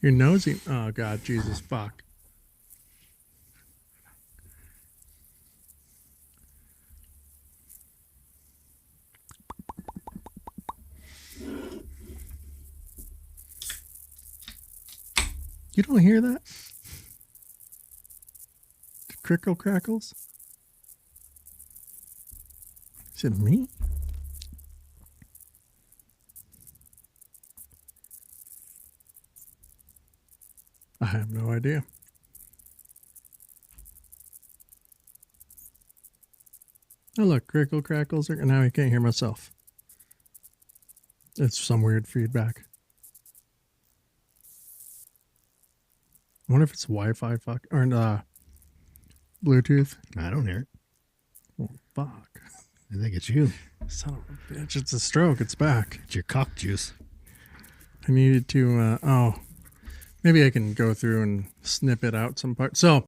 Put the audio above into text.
You're nosy. Oh, God. Jesus, fuck. You don't hear that? The crickle crackles? Is it me? I have no idea. Oh, look, crickle crackles. Now I can't hear myself. It's some weird feedback. I wonder if it's Wi-Fi or Bluetooth. I don't hear it. Oh, fuck. I think it's you. Son of a bitch. It's a stroke. It's back. It's your cock juice. I needed to, maybe I can go through and snip it out some parts. So